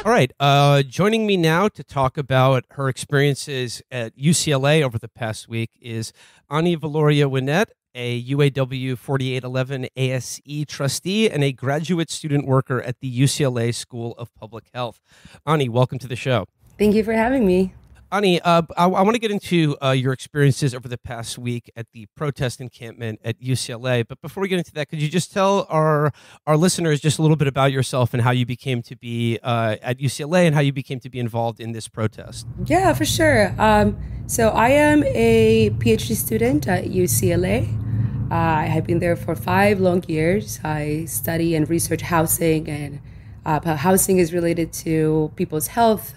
All right. Joining me now to talk about her experiences at UCLA over the past week is Anny Viloria Winnett, a UAW 4811 ASE trustee and a graduate student worker at the UCLA School of Public Health. Anny, welcome to the show. Thank you for having me. Anny, I want to get into your experiences over the past week at the protest encampment at UCLA. But before we get into that, could you just tell our listeners just a little bit about yourself and how you became to be at UCLA and how you became to be involved in this protest? Yeah, for sure. So I am a PhD student at UCLA. I have been there for 5 long years. I study and research housing, and housing is related to people's health.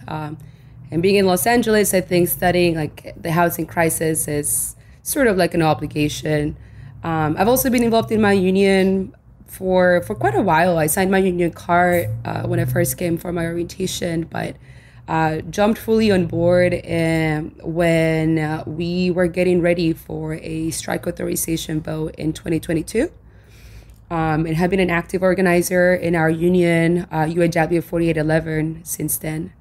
And being in Los Angeles, I think studying like the housing crisis is sort of like an obligation. I've also been involved in my union for quite a while. I signed my union card when I first came for my orientation, but jumped fully on board when we were getting ready for a strike authorization vote in 2022. And have been an active organizer in our union, UAW 4811, since then.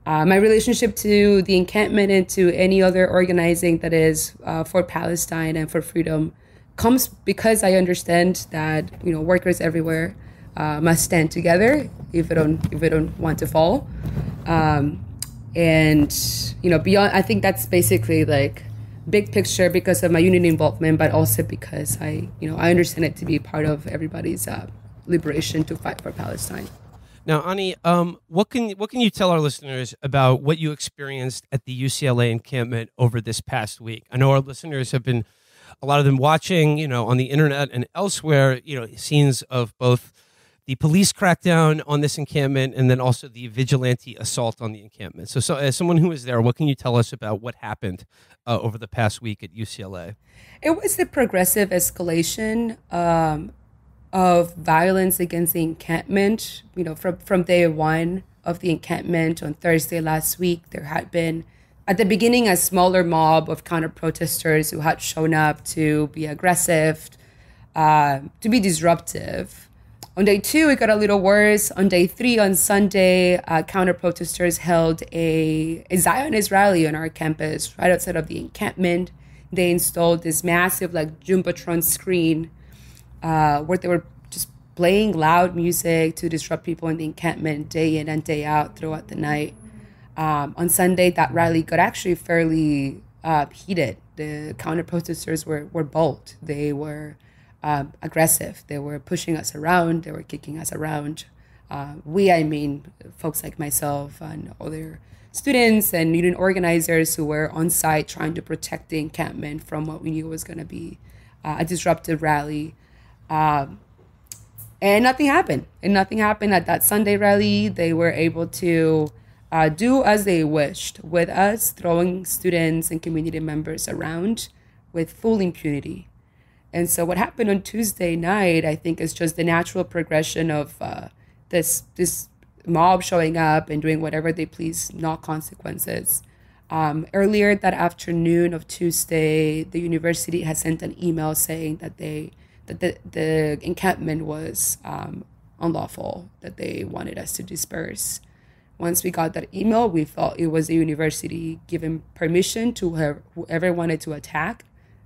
My relationship to the encampment and to any other organizing that is for Palestine and for freedom comes because I understand that workers everywhere must stand together if we don't want to fall. And beyond, I think that's basically like big picture because of my union involvement, but also because I understand it to be part of everybody's liberation to fight for Palestine. Now, Anny, what can you tell our listeners about what you experienced at the UCLA encampment over this past week? I know our listeners have been, a lot of them watching, on the internet and elsewhere, scenes of both the police crackdown on this encampment and then also the vigilante assault on the encampment. So as someone who was there, what can you tell us about what happened over the past week at UCLA? It was the progressive escalation of violence against the encampment. From day one of the encampment on Thursday last week, there had been, at the beginning, a smaller mob of counter-protesters who had shown up to be aggressive, to be disruptive. On day 2, it got a little worse. On day 3, on Sunday, counter-protesters held a Zionist rally on our campus right outside of the encampment. They installed this massive Jumbotron screen where they were just playing loud music to disrupt people in the encampment day in and day out throughout the night. On Sunday, that rally got actually fairly heated. The counter-protesters were bold. They were aggressive. They were pushing us around. They were kicking us around. I mean folks like myself and other students and union organizers who were on site trying to protect the encampment from what we knew was going to be a disruptive rally. And nothing happened. At that Sunday rally. They were able to do as they wished with us, throwing students and community members around with full impunity. And so what happened on Tuesday night, I think, is just the natural progression of this mob showing up and doing whatever they please, no consequences. Earlier that afternoon of Tuesday, the university has sent an email saying that the encampment was unlawful, that they wanted us to disperse. Once we got that email, we thought it was the university giving permission to whoever wanted to attack,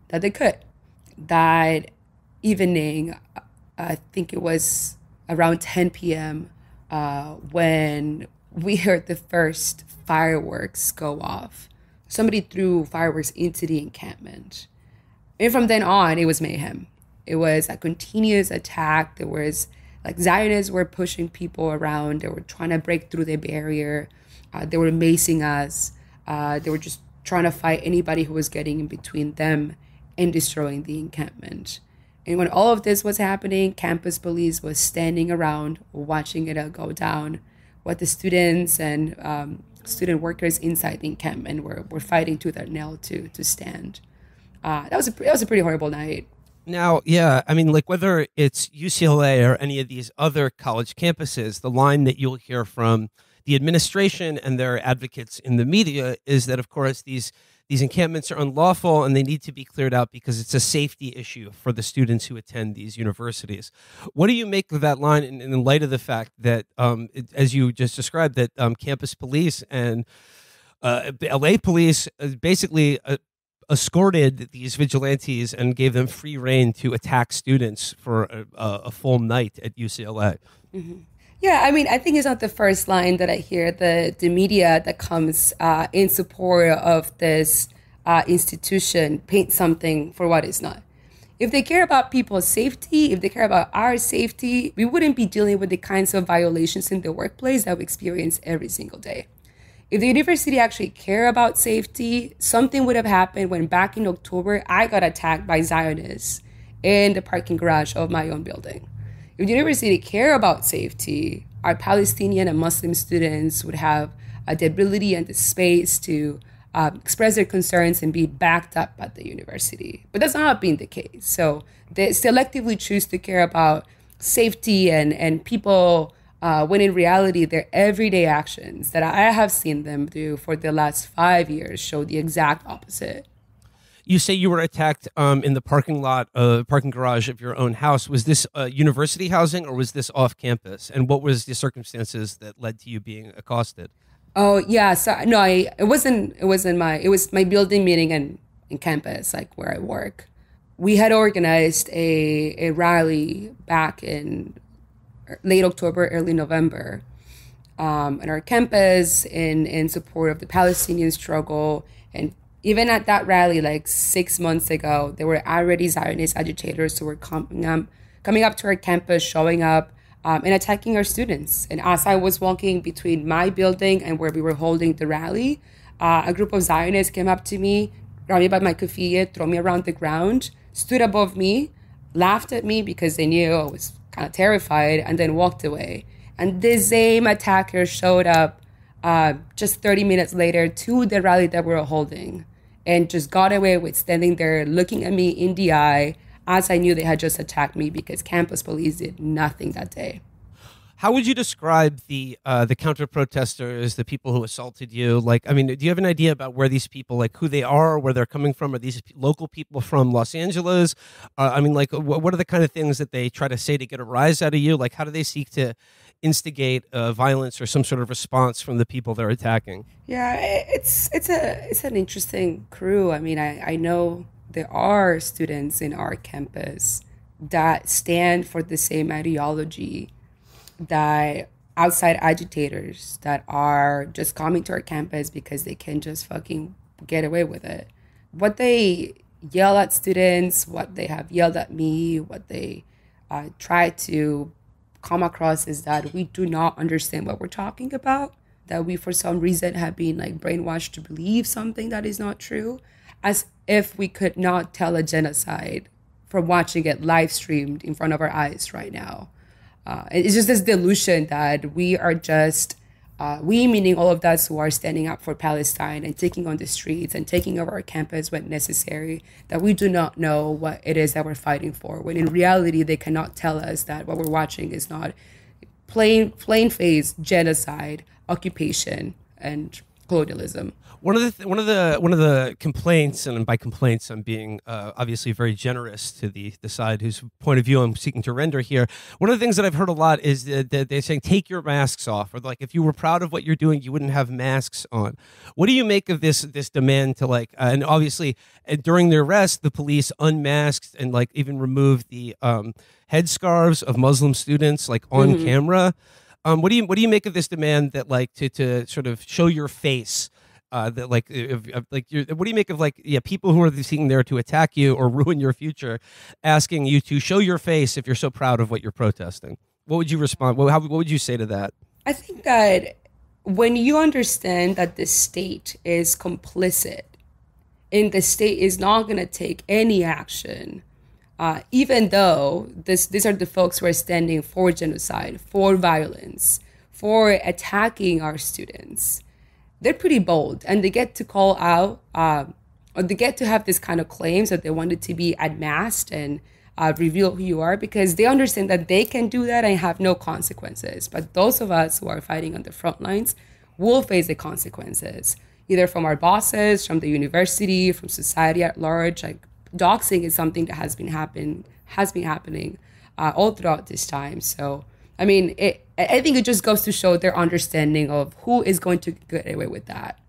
that they could. That evening, I think it was around 10 p.m., when we heard the first fireworks go off. Somebody threw fireworks into the encampment. And from then on, it was mayhem. It was a continuous attack. There was Zionists were pushing people around. They were trying to break through the barrier. They were macing us. They were just trying to fight anybody who was getting in between them and destroying the encampment. And when all of this was happening, campus police was standing around watching it go down. What the students and student workers inside the encampment were fighting tooth and nail to stand. That was a pretty horrible night. Now, yeah, I mean, whether it's UCLA or any of these other college campuses, the line that you'll hear from the administration and their advocates in the media is that, of course, these these encampments are unlawful and they need to be cleared out because it's a safety issue for the students who attend these universities. What do you make of that line in light of the fact that, as you just described, that campus police and LA police basically escorted these vigilantes and gave them free rein to attack students for a full night at UCLA? Mm-hmm. Yeah, I mean, I think it's not the first line that I hear the media that comes in support of this institution paint something for what it's not. If they care about people's safety, if they care about our safety, we wouldn't be dealing with the kinds of violations in the workplace that we experience every single day. If the university actually care about safety, something would have happened when back in October, I got attacked by Zionists in the parking garage of my own building. If the university care about safety, our Palestinian and Muslim students would have the ability and the space to express their concerns and be backed up at the university. But that's not been the case. So they selectively choose to care about safety and people when in reality, their everyday actions that I have seen them do for the last 5 years show the exact opposite. You say you were attacked in the parking garage of your own house. Was this university housing or was this off campus? And what was the circumstances that led to you being accosted? Oh yeah, so no, it was my building meeting in campus, like where I work. We had organized a rally back in late October, early November, on our campus in support of the Palestinian struggle. And even at that rally, like 6 months ago, there were already Zionist agitators who were coming up to our campus, showing up and attacking our students. And as I was walking between my building and where we were holding the rally, a group of Zionists came up to me, grabbed me by my kufiyyah, threw me around the ground, stood above me, laughed at me because they knew I was kind of terrified, and then walked away. And the same attacker showed up just 30 minutes later to the rally that we were holding and just got away with standing there looking at me in the eye as I knew they had just attacked me because campus police did nothing that day. How would you describe the counter-protesters, the people who assaulted you? Like, I mean, do you have an idea about where these people, like who they are, where they're coming from? Are these local people from Los Angeles? I mean, like, what are the kind of things that they try to say to get a rise out of you? Like, how do they seek to instigate violence or some sort of response from the people they're attacking? Yeah, it's an interesting crew. I mean, I know there are students in our campus that stand for the same ideology that outside agitators that are just coming to our campus because they can just fucking get away with it. What they yell at students, what they have yelled at me, what they try to come across is that we do not understand what we're talking about, that we for some reason have been like brainwashed to believe something that is not true, as if we could not tell a genocide from watching it live streamed in front of our eyes right now. It's just this delusion that we are just, we meaning all of us who are standing up for Palestine and taking on the streets and taking over our campus when necessary, that we do not know what it is that we're fighting for, when in reality they cannot tell us that what we're watching is not plain-faced genocide, occupation, and colonialism. One of the complaints, and by complaints I'm being obviously very generous to the side whose point of view I'm seeking to render here. One of the things that I've heard a lot is that they're saying take your masks off, or like if you were proud of what you're doing, you wouldn't have masks on. What do you make of this demand to like? And obviously during their arrest, the police unmasked and like even removed the headscarves of Muslim students like on camera. What do you make of this demand that like to sort of show your face? That what do you make of people who are seeking there to attack you or ruin your future, asking you to show your face if you're so proud of what you're protesting? What would you respond? What would you say to that? I think that when you understand that the state is complicit and the state is not going to take any action, even though these are the folks who are standing for genocide, for violence, for attacking our students, they're pretty bold, and they get to call out, or they get to have this kind of claims that they wanted to be unmasked and reveal who you are, because they understand that they can do that and have no consequences. But those of us who are fighting on the front lines will face the consequences. either from our bosses, from the university, from society at large. Like doxing is something that has been happening all throughout this time. So, I mean, I think it just goes to show their understanding of who is going to get away with that.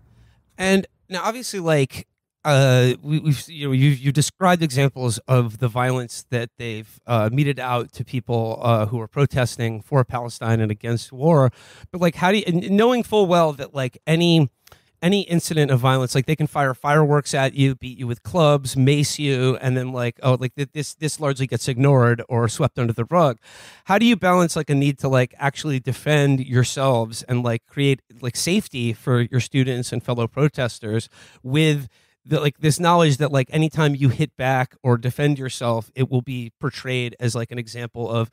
And now, obviously, like you described examples of the violence that they've meted out to people who are protesting for Palestine and against war. But like, how do you, and knowing full well that like any incident of violence, like they can fire fireworks at you, beat you with clubs, mace you, and then like, oh, like this largely gets ignored or swept under the rug. How do you balance like a need to like actually defend yourselves and like create like safety for your students and fellow protesters with the, like this knowledge that like anytime you hit back or defend yourself, it will be portrayed as like an example of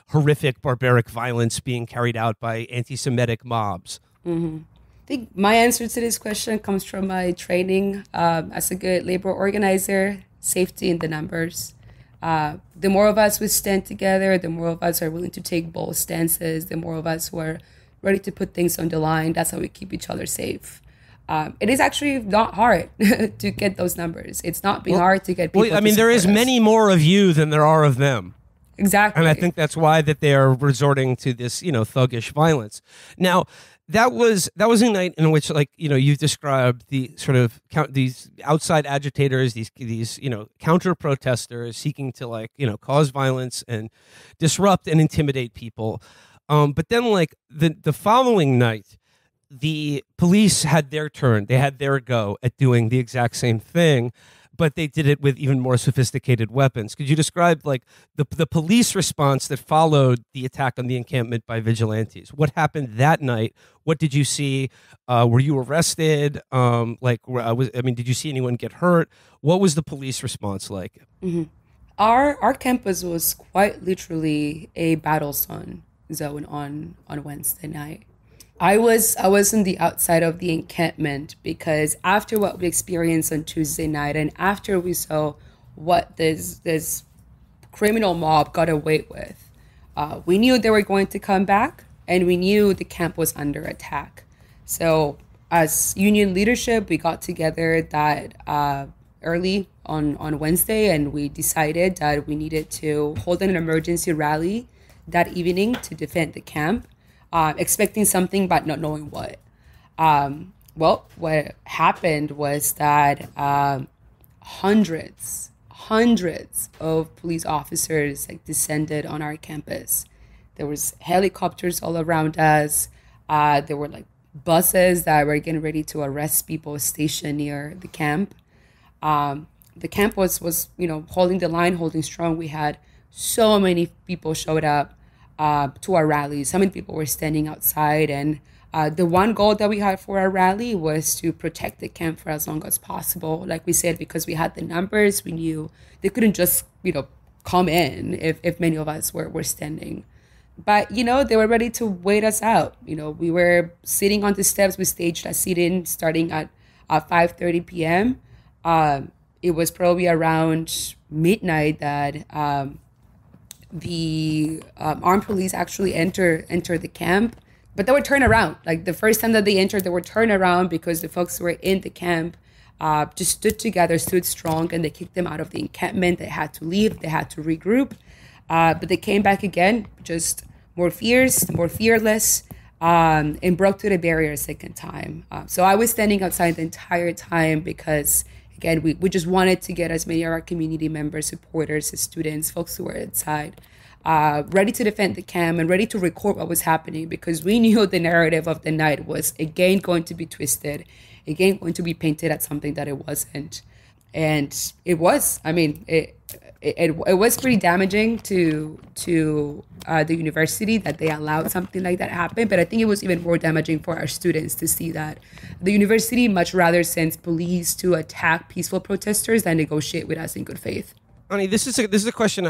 horrific, barbaric violence being carried out by anti-Semitic mobs? Mm-hmm. I think my answer to this question comes from my training as a good labor organizer, safety in the numbers. The more of us we stand together, the more of us are willing to take bold stances, the more of us who are ready to put things on the line. That's how we keep each other safe. It is actually not hard to get those numbers. It's not been hard to get people. Well, I mean, there is many more of you than there are of them. Exactly. And I think that's why that they are resorting to this, thuggish violence. Now, that was a night in which, like, you've described the sort of these outside agitators, these counter protesters seeking to like cause violence and disrupt and intimidate people. But then like the following night, the police had their turn. They had their go at doing the exact same thing, but they did it with even more sophisticated weapons. Could you describe like the police response that followed the attack on the encampment by vigilantes? What happened that night? What did you see? Were you arrested? Did you see anyone get hurt? What was the police response like? Mm-hmm. Our campus was quite literally a battle zone on Wednesday night. I was on the outside of the encampment because after what we experienced on Tuesday night and after we saw what this criminal mob got away with, we knew they were going to come back and we knew the camp was under attack. So as union leadership, we got together that early on Wednesday and we decided that we needed to hold an emergency rally that evening to defend the camp. Expecting something but not knowing what. What happened was that hundreds of police officers descended on our campus. There was helicopters all around us. There were buses that were getting ready to arrest people stationed near the camp. The camp was holding the line, holding strong. We had so many people showed up to our rallies. So many people were standing outside, and the one goal that we had for our rally was to protect the camp for as long as possible. Like we said, because we had the numbers, we knew they couldn't just come in if many of us were standing. But they were ready to wait us out. We were sitting on the steps. We staged a sit-in starting at 5:30 p.m. It was probably around midnight that the armed police actually enter the camp, but they were turned around. Like the first time that they entered, they were turned around because the folks who were in the camp just stood together, stood strong, and they kicked them out of the encampment. They had to leave. They had to regroup. But they came back again, just more fierce, more fearless, and broke through the barrier a second time. So I was standing outside the entire time because, again, we just wanted to get as many of our community members, supporters, students, folks who were inside, ready to defend the camp and ready to record what was happening because we knew the narrative of the night was again going to be twisted, again going to be painted as something that it wasn't. And it was. I mean, it was pretty damaging to the university that they allowed something like that happen. But I think it was even more damaging for our students to see that the university much rather sends police to attack peaceful protesters than negotiate with us in good faith. Anny, this is a question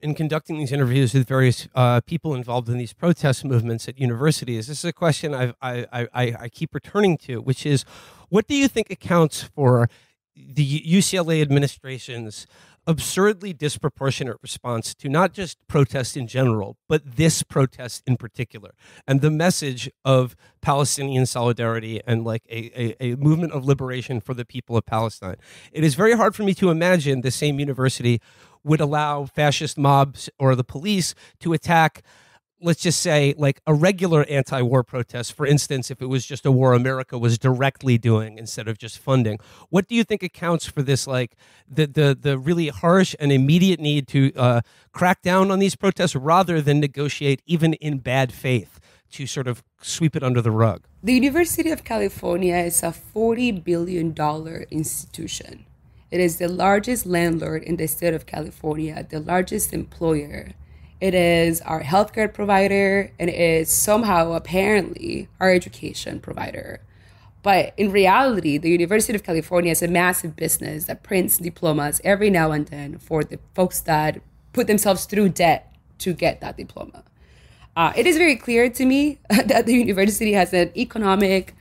in conducting these interviews with various people involved in these protest movements at universities. This is a question I keep returning to, which is, what do you think accounts for the UCLA administration's absurdly disproportionate response to not just protests in general, but this protest in particular, and the message of Palestinian solidarity and like a movement of liberation for the people of Palestine. It is very hard for me to imagine the same university would allow fascist mobs or the police to attack, let's just say, like a regular anti-war protest, for instance, if it was just a war America was directly doing instead of just funding. What do you think accounts for this, like the really harsh and immediate need to crack down on these protests rather than negotiate even in bad faith to sort of sweep it under the rug? The University of California is a $40 billion institution. It is the largest landlord in the state of California, the largest employer. It is our healthcare provider, and it is somehow, apparently, our education provider. But in reality, the University of California is a massive business that prints diplomas every now and then for the folks that put themselves through debt to get that diploma. It is very clear to me that the university has an economic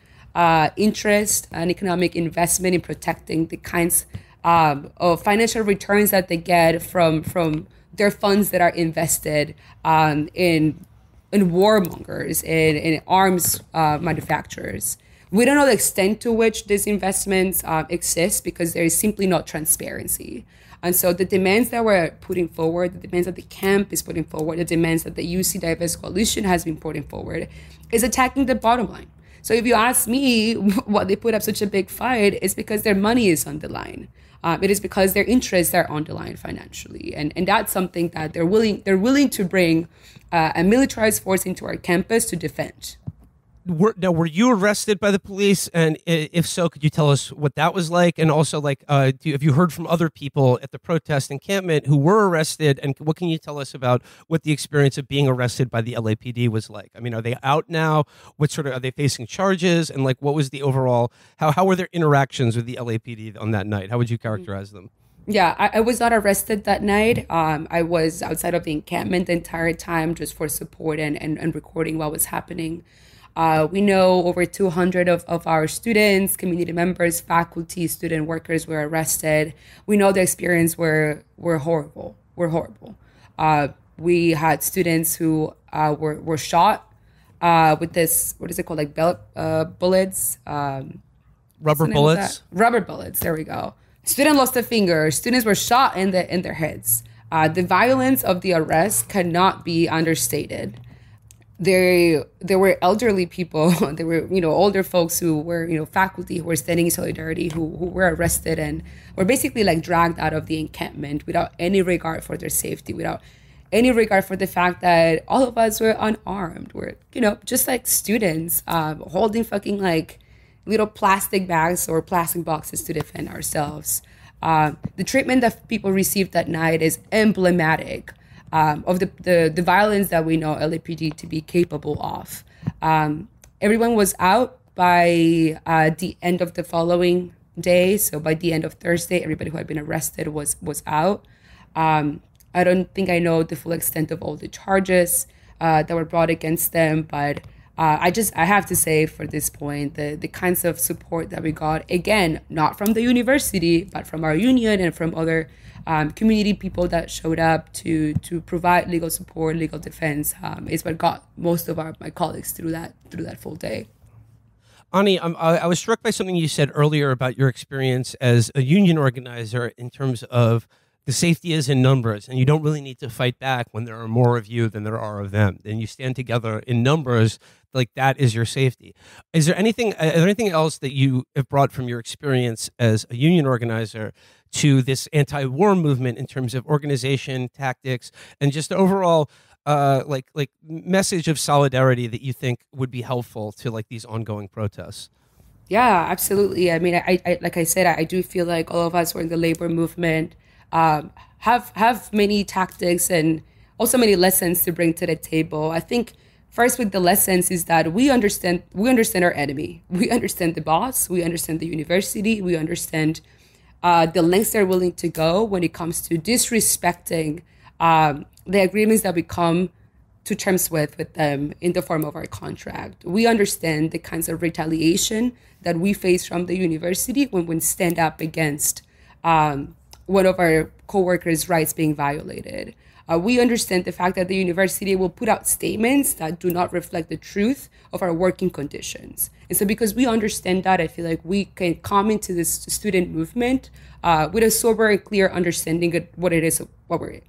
interest, an economic investment in protecting the kinds of financial returns that they get from their funds that are invested in warmongers, in arms manufacturers. We don't know the extent to which these investments exist because there is simply no transparency. And so the demands that we're putting forward, the demands that the camp is putting forward, the demands that the UC Diverse Coalition has been putting forward is attacking the bottom line. So if you ask me what they put up such a big fight, it's because their money is on the line. It is because their interests are on the line financially. And that's something that they're willing to bring a militarized force into our campus to defend. Were you arrested by the police? And if so, could you tell us what that was like? And also, like, have you heard from other people at the protest encampment who were arrested? And what can you tell us about what the experience of being arrested by the LAPD was like? I mean, are they out now? What sort of, are they facing charges? And like, what was the overall, how were their interactions with the LAPD on that night? How would you characterize them? Yeah, I was not arrested that night. I was outside of the encampment the entire time just for support and recording what was happening. We know over 200 of our students, community members, faculty, student workers were arrested. We know the experience were horrible. We had students who were shot with this, what is it called, like bullets? Rubber bullets? Rubber bullets, there we go. Student lost a finger. Students were shot in their heads. The violence of the arrest cannot be understated. There were elderly people. There were, older folks who were, faculty who were standing in solidarity who were arrested and were basically like dragged out of the encampment without any regard for their safety, without any regard for the fact that all of us were unarmed. We're, just like students holding fucking like little plastic bags or plastic boxes to defend ourselves. The treatment that people received that night is emblematic of the violence that we know LAPD to be capable of. Everyone was out by the end of the following day. So by the end of Thursday, everybody who had been arrested was out. I don't think I know the full extent of all the charges that were brought against them, but I have to say for this point, the kinds of support that we got, again, not from the university, but from our union and from other community people that showed up to provide legal support, legal defense, is what got most of my colleagues through that full day. Anny, I was struck by something you said earlier about your experience as a union organizer in terms of the safety is in numbers, and you don't really need to fight back when there are more of you than there are of them. Then you stand together in numbers, like that is your safety. Is there anything else that you have brought from your experience as a union organizer to this anti-war movement in terms of organization, tactics, and just overall like message of solidarity that you think would be helpful to like these ongoing protests? Yeah, absolutely. I mean, I like I said, I do feel like all of us who are in the labor movement have many tactics and also many lessons to bring to the table. I think first with the lessons is that we understand our enemy. We understand the boss. We understand the university. We understand the lengths they're willing to go when it comes to disrespecting the agreements that we come to terms with them in the form of our contract. We understand the kinds of retaliation that we face from the university when we stand up against one of our coworkers' rights being violated. We understand the fact that the university will put out statements that do not reflect the truth of our working conditions. And so because we understand that, I feel like we can come into this student movement with a sober and clear understanding of what it is, what we're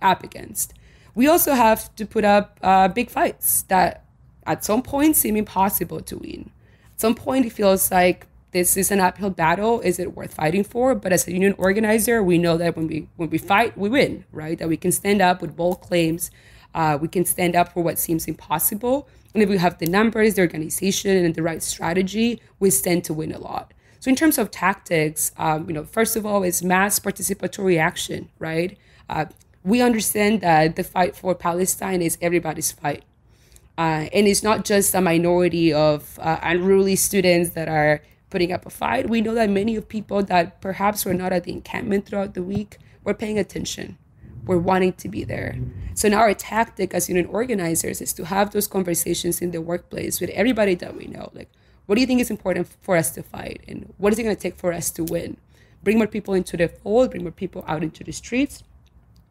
up against. We also have to put up big fights that at some point seem impossible to win. At some point, it feels like this is an uphill battle. Is it worth fighting for? But as a union organizer, we know that when we fight, we win, right? That we can stand up with bold claims. We can stand up for what seems impossible. And if we have the numbers, the organization, and the right strategy, we stand to win a lot. So in terms of tactics, first of all, is mass participatory action, right? We understand that the fight for Palestine is everybody's fight. And it's not just a minority of unruly students that are putting up a fight. We know that many of people that perhaps were not at the encampment throughout the week were paying attention. We're wanting to be there. So now our tactic as union organizers is to have those conversations in the workplace with everybody that we know. Like, what do you think is important for us to fight? And what is it going to take for us to win? Bring more people into the fold, bring more people out into the streets,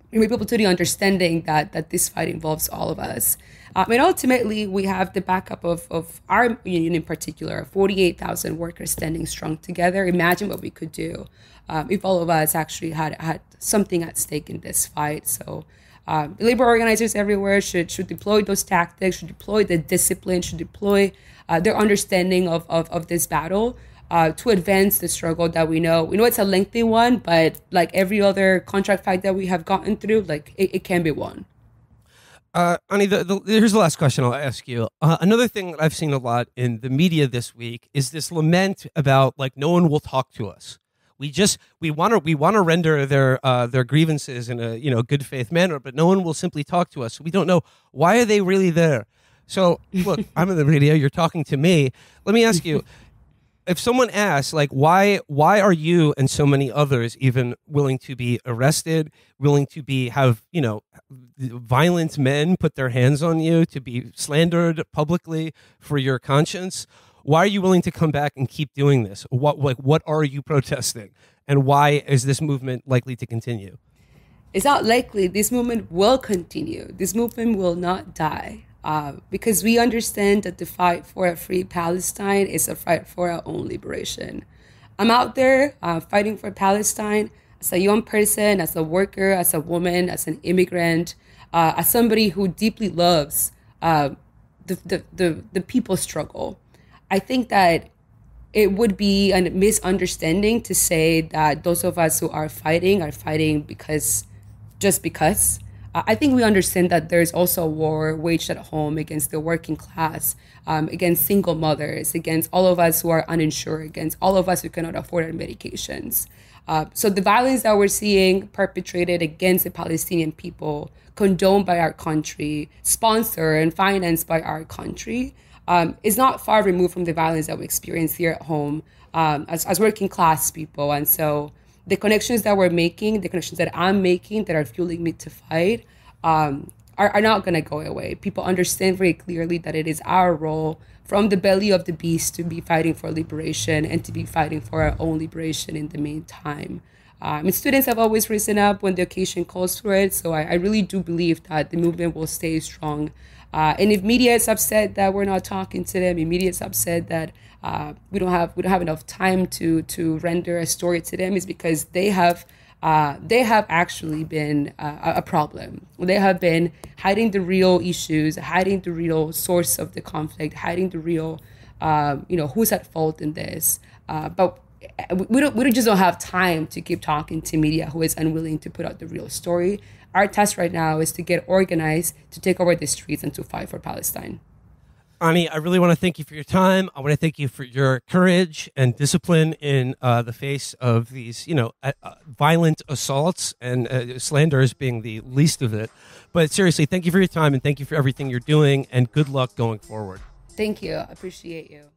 bring more people to the understanding that this fight involves all of us. And ultimately, we have the backup of our union in particular, 48,000 workers standing strong together. Imagine what we could do if all of us actually had something at stake in this fight. So labor organizers everywhere should deploy those tactics, should deploy the discipline, should deploy their understanding of this battle to advance the struggle that we know. We know it's a lengthy one, but like every other contract fight that we have gotten through, like it can be won. Anny, here's the last question I'll ask you. Another thing that I've seen a lot in the media this week is this lament about like no one will talk to us. We want to render their grievances in a good faith manner, but no one will simply talk to us. We don't know why are they really there. So look, I'm in the radio. You're talking to me. Let me ask you. If someone asks, like, why are you and so many others even willing to be arrested, willing to have violent men put their hands on you, to be slandered publicly for your conscience? Why are you willing to come back and keep doing this? What are you protesting? And why is this movement likely to continue? It's not likely. This movement will continue. This movement will not die. Because we understand that the fight for a free Palestine is a fight for our own liberation. I'm out there fighting for Palestine as a young person, as a worker, as a woman, as an immigrant, as somebody who deeply loves the people's struggle. I think that it would be a misunderstanding to say that those of us who are fighting because. I think we understand that there's also a war waged at home against the working class, against single mothers, against all of us who are uninsured, against all of us who cannot afford our medications. So the violence that we're seeing perpetrated against the Palestinian people, condoned by our country, sponsored and financed by our country, is not far removed from the violence that we experience here at home as working class people. And so the connections that we're making, the connections that I'm making that are fueling me to fight are not going to go away. People understand very clearly that it is our role from the belly of the beast to be fighting for liberation and to be fighting for our own liberation in the meantime. And students have always risen up when the occasion calls for it. So I really do believe that the movement will stay strong. And if media is upset that we're not talking to them, if media is upset that we don't have enough time to render a story to them, is because they have actually been a problem. They have been hiding the real issues, hiding the real source of the conflict, hiding the real, who's at fault in this. But we just don't have time to keep talking to media who is unwilling to put out the real story. Our task right now is to get organized, to take over the streets, and to fight for Palestine. Anny, I really want to thank you for your time. I want to thank you for your courage and discipline in the face of these, violent assaults and slanders being the least of it. But seriously, thank you for your time and thank you for everything you're doing, and good luck going forward. Thank you. I appreciate you.